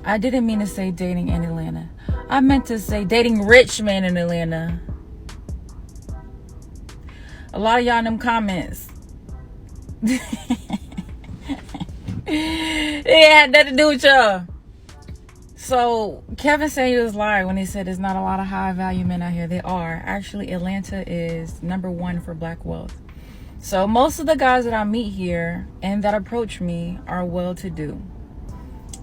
I didn't mean to say dating in Atlanta. I meant to say dating rich men in Atlanta. A lot of y'all in them comments. It had nothing to do with y'all. So Kevin said he was lying when he said there's not a lot of high value men out here. They are. Actually, Atlanta is #1 for black wealth. So most of the guys that I meet here and that approach me are well-to-do.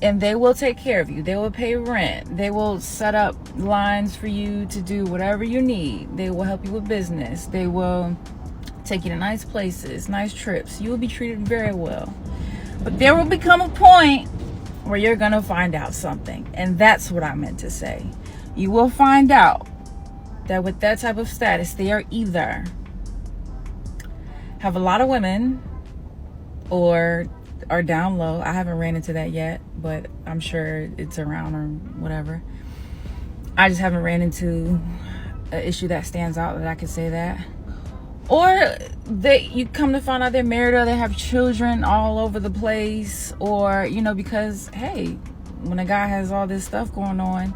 And they will take care of you. They will pay rent. They will set up lines for you to do whatever you need. They will help you with business. They will take you to nice places, nice trips. You will be treated very well. But there will become a point where you're going to find out something. And that's what I meant to say. You will find out that with that type of status, they are either have a lot of women or are down low. I haven't ran into that yet, but I'm sure it's around or whatever. I just haven't ran into an issue that stands out that I could say that. Or you come to find out they're married or they have children all over the place, or because hey, when a guy has all this stuff going on,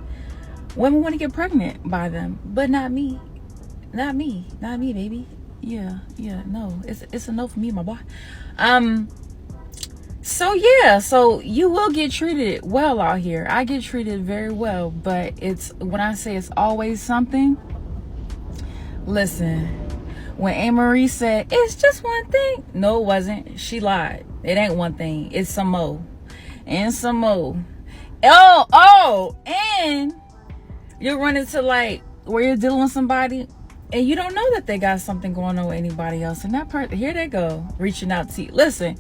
women want to get pregnant by them, but not me, baby. Yeah, no, it's a no for me, my boy. So you will get treated well out here. I get treated very well, but when I say it's always something, listen, when Anne-Marie said, it's just one thing. No, it wasn't. She lied. It ain't one thing. It's some more. And some more. Oh, and you'll run into where you're dealing with somebody and you don't know that they got something going on with anybody else. And that part, here they go, reaching out to you. Listen,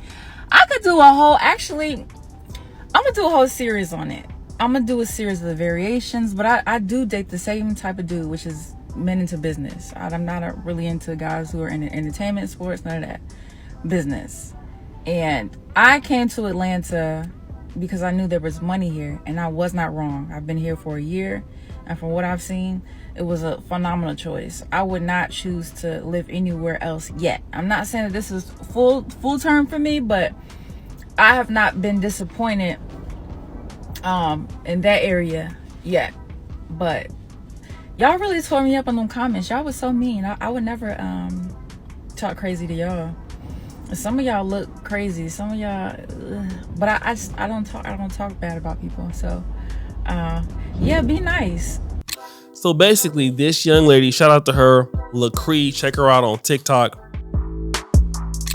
I could do I'm going to do a whole series on it. I'm going to do a series of the variations, but I do date the same type of dude, which is men into business. I'm not really into guys who are in entertainment, sports, none of that. Business. And I came to Atlanta because I knew there was money here, and I was not wrong. I've been here for a year, and from what I've seen, it was a phenomenal choice. I would not choose to live anywhere else yet. I'm not saying that this is full term for me, but I have not been disappointed in that area yet. But y'all really tore me up on them comments. Y'all was so mean. I would never talk crazy to y'all. Some of y'all look crazy. Some of y'all, but I don't talk bad about people. So yeah, be nice. So basically, this young lady, shout out to her, LaCree, check her out on TikTok.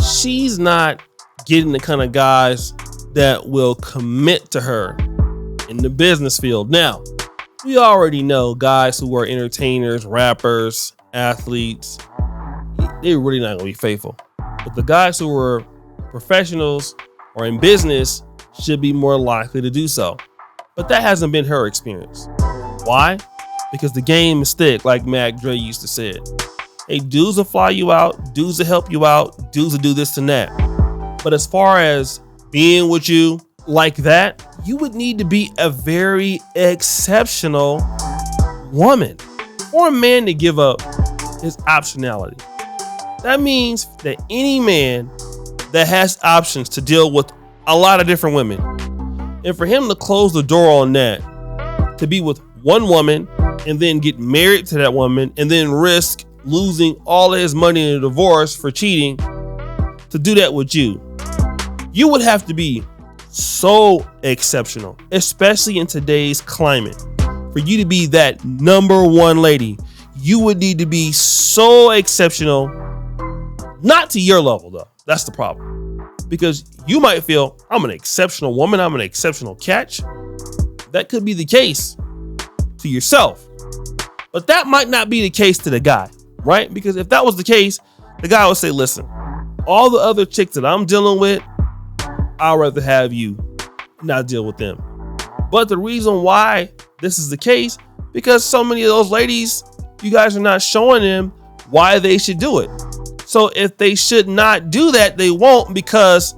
She's not getting the kind of guys that will commit to her in the business field. Now, we already know guys who are entertainers, rappers, athletes, they're really not gonna be faithful. But the guys who are professionals or in business should be more likely to do so. But that hasn't been her experience. Why? Because the game is thick, like Mac Dre used to say it. Hey, dudes will fly you out, dudes will help you out, dudes will do this and that. But as far as being with you like that, you would need to be a very exceptional woman or a man to give up his optionality. That means that any man that has options to deal with a lot of different women, and for him to close the door on that, to be with one woman and then get married to that woman and then risk losing all of his money in a divorce for cheating, to do that with you would have to be so exceptional, especially in today's climate. For you to be that #1 lady, you would need to be so exceptional. Not to your level though. That's the problem. Because you might feel, I'm an exceptional woman, I'm an exceptional catch. That could be the case to yourself. But that might not be the case to the guy, right? Because if that was the case, the guy would say, listen, all the other chicks that I'm dealing with, I'd rather have you not deal with them. But the reason why this is the case, because so many of those ladies, you guys are not showing them why they should do it. So if they should not do that, they won't, because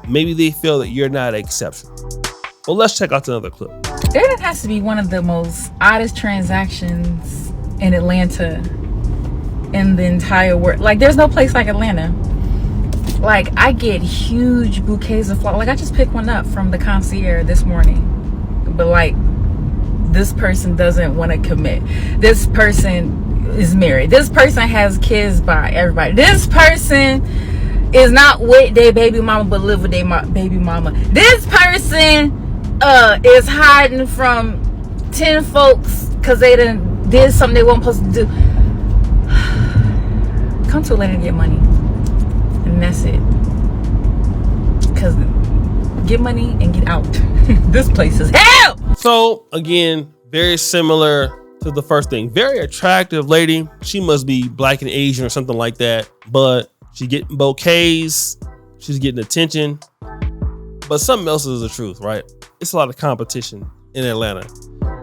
maybe they feel that you're not exceptional. Well, let's check out another clip. There has to be one of the most oddest transactions in Atlanta in the entire world. Like, there's no place like Atlanta. Like, I get huge bouquets of flowers. Like, I just picked one up from the concierge this morning. but like this person doesn't want to commit. This person is married. This person has kids by everybody. This person is not with their baby mama but live with their baby mama. This person is hiding from 10 folks because they did something they weren't supposed to do. Come to Atlanta and get money, and that's it. Because get money and get out. This place is hell. So again, very similar to the first thing. Very attractive lady. She must be black and Asian or something like that, but she getting bouquets, she's getting attention. But something else is the truth, right? It's a lot of competition in Atlanta.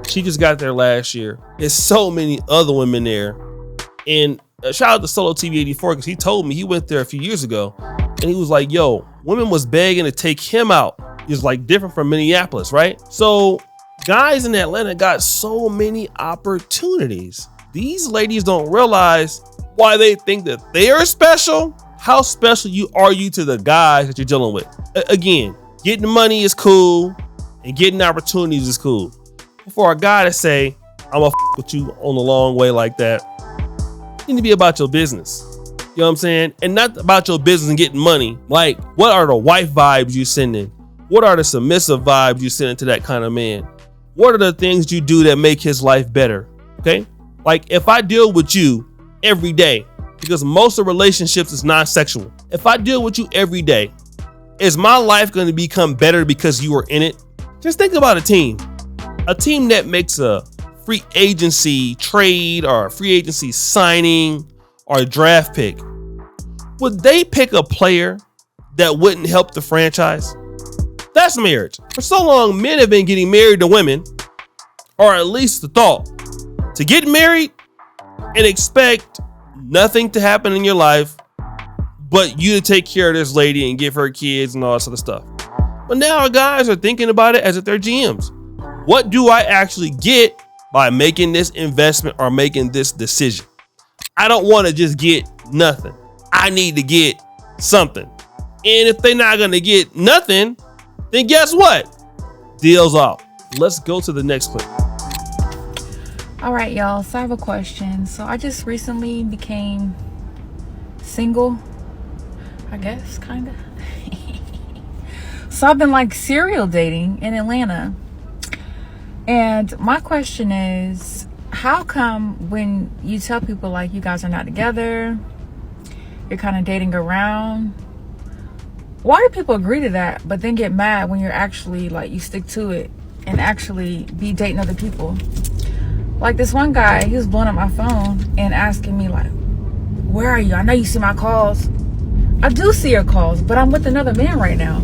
She just got there last year. There's so many other women there. And shout out to Solo TV 84 because he told me he went there a few years ago and he was like, yo, women was begging to take him out. It's like different from Minneapolis, right? So guys in Atlanta got so many opportunities. These ladies don't realize why they think that they are special. How special are you to the guys that you're dealing with? Again, getting money is cool and getting opportunities is cool. For a guy to say, I'm gonna f with you on the long way like that, you need to be about your business. You know what I'm saying? And not about your business and getting money. Like, what are the wife vibes you sending? What are the submissive vibes you sending to that kind of man? What are the things you do that make his life better? Okay? Like, if I deal with you every day, because most of relationships is non-sexual. If I deal with you every day, is my life going to become better because you are in it? Just think about a team. A team that makes a free agency trade or a free agency signing or a draft pick. Would they pick a player that wouldn't help the franchise? That's marriage. For so long, men have been getting married to women, or at least the thought to get married and expect nothing to happen in your life but you to take care of this lady and give her kids and all that sort of stuff. But now our guys are thinking about it as if they're GMs. What do I actually get by making this investment or making this decision? I don't want to just get nothing. I need to get something. And if they're not going to get nothing, then guess what? Deal's off. Let's go to the next clip. All right, y'all. So I have a question. So I just recently became single, I guess, kind of. So I've been like serial dating in Atlanta. And my question is, how come when you tell people like you guys are not together, you're kind of dating around, why do people agree to that but then get mad when you're actually like you stick to it and actually be dating other people? Like this one guy, he was blowing up my phone and asking me like, where are you? I know you see my calls. I do see your calls, but I'm with another man right now.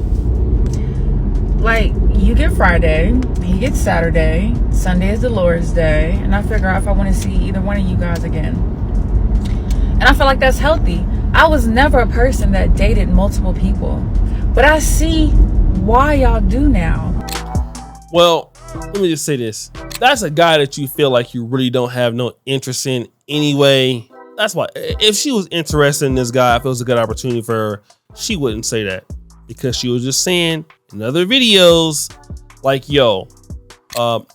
Like, you get Friday, he gets Saturday, Sunday is the Lord's Day, and I figure out if I want to see either one of you guys again. And I feel like that's healthy. I was never a person that dated multiple people, but I see why y'all do now. Well, let me just say this. That's a guy that you feel like you really don't have no interest in anyway. That's why, if she was interested in this guy, if it was a good opportunity for her, she wouldn't say that. Because she was just saying in other videos, like, yo,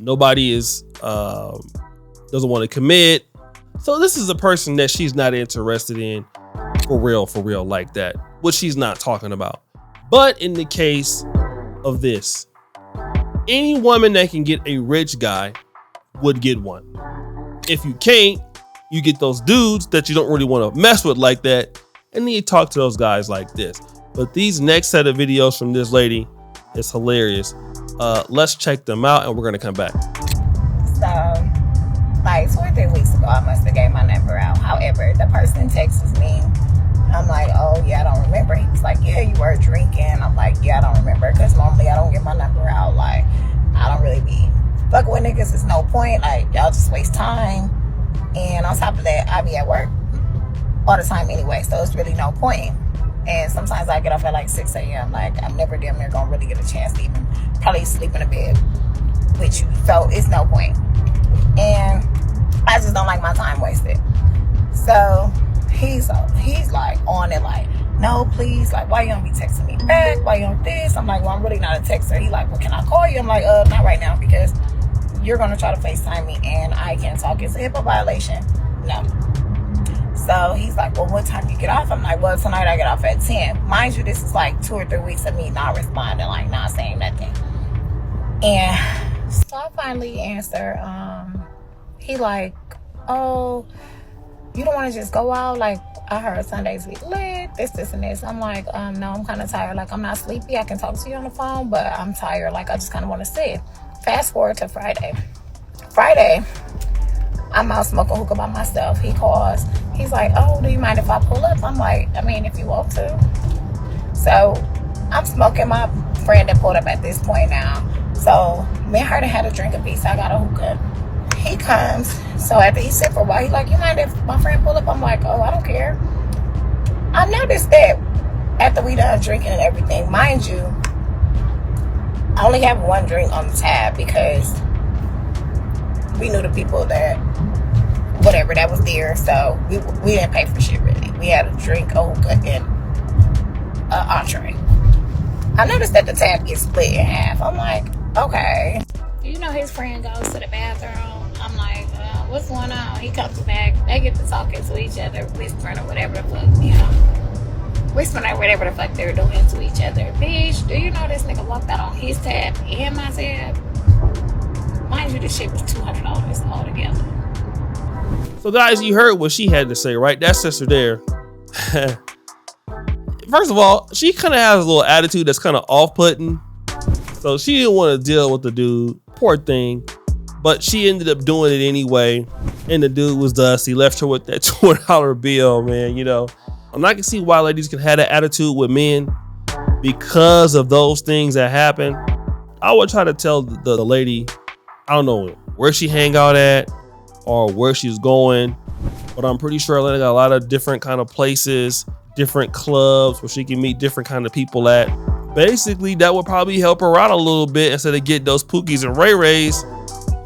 nobody is doesn't want to commit. So this is a person that she's not interested in for real like that, what she's not talking about. But in the case of this, any woman that can get a rich guy would get one. If you can't, you get those dudes that you don't really want to mess with like that, and then you talk to those guys like this. But these next set of videos from this lady is hilarious. Let's check them out and we're gonna come back. So, like 2 or 3 weeks ago, I must have gave my number out. However, the person texts me. I'm like, oh yeah, I don't remember. He was like, yeah, you were drinking. I'm like, yeah, I don't remember. Because normally I don't get my number out. Like, I don't really be fucking with niggas. It's no point. Like, y'all just waste time. And on top of that, I be at work all the time anyway. So it's really no point. And sometimes I get off at like 6 a.m. Like, I'm never damn near gonna really get a chance to even probably sleep in a bed with you. So it's no point. And I just don't like my time wasted. So he's like on it like, no, please, like, why you don't be texting me back? Why you don't this? I'm like, well, I'm really not a texter. He like, well, can I call you? I'm like, not right now, because you're gonna try to FaceTime me and I can't talk. It's a HIPAA violation. No. So he's like, well, what time do you get off? I'm like, well, tonight I get off at 10. Mind you, this is like 2 or 3 weeks of me not responding, like not saying nothing. And so I finally answer. He like, oh, you don't want to just go out? Like, I heard Sundays be lit, this and this. I'm like, no, I'm kind of tired. Like, I'm not sleepy. I can talk to you on the phone, but I'm tired. Like, I just kind of want to sit. Fast forward to Friday. I'm out smoking hookah by myself. He calls. He's like, oh, do you mind if I pull up? I'm like, I mean, if you want to. So I'm smoking. My friend that pulled up at this point now. So me and her done had a drink apiece. I got a hookah. He comes. So after he sit for a while, he's like, you mind if my friend pull up? I'm like, oh, I don't care. I noticed that after we done drinking and everything, mind you, I only have one drink on the tab because we knew the people that, whatever, that was there. So we didn't pay for shit, really. We had a drink, a hookah, and an entree. I noticed that the tab gets split in half. I'm like, okay. You know, his friend goes to the bathroom. I'm like, what's going on? He comes back. They get to talking to each other, whispering or whatever the fuck, you know. Whispering or whatever the fuck they're doing to each other. Bitch, do you know this nigga walked out on his tab and my tab? Mind you, this shit was $200 altogether. So guys, you heard what she had to say, right? That sister there. First of all, she kind of has a little attitude that's kind of off-putting. So she didn't want to deal with the dude. Poor thing. But she ended up doing it anyway. And the dude was dust. He left her with that $200 bill, man. You know, I'm not gonna see why ladies can have that attitude with men because of those things that happen. I would try to tell the lady, I don't know where she hang out at or where she's going, but I'm pretty sure Atlanta got a lot of different kind of places, different clubs where she can meet different kind of people at. Basically, that would probably help her out a little bit instead of getting those Pookies and Ray Rays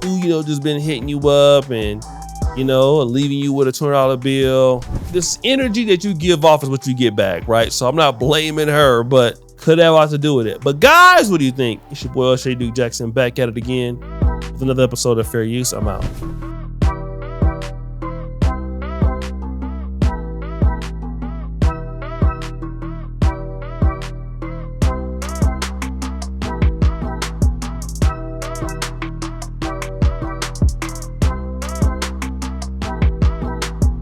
who, you know, just been hitting you up and, you know, leaving you with a $200 bill. This energy that you give off is what you get back, right? So I'm not blaming her, but could have a lot to do with it. But guys, what do you think? It's your boy Shay Duke Jackson back at it again with another episode of Fair Use. I'm out.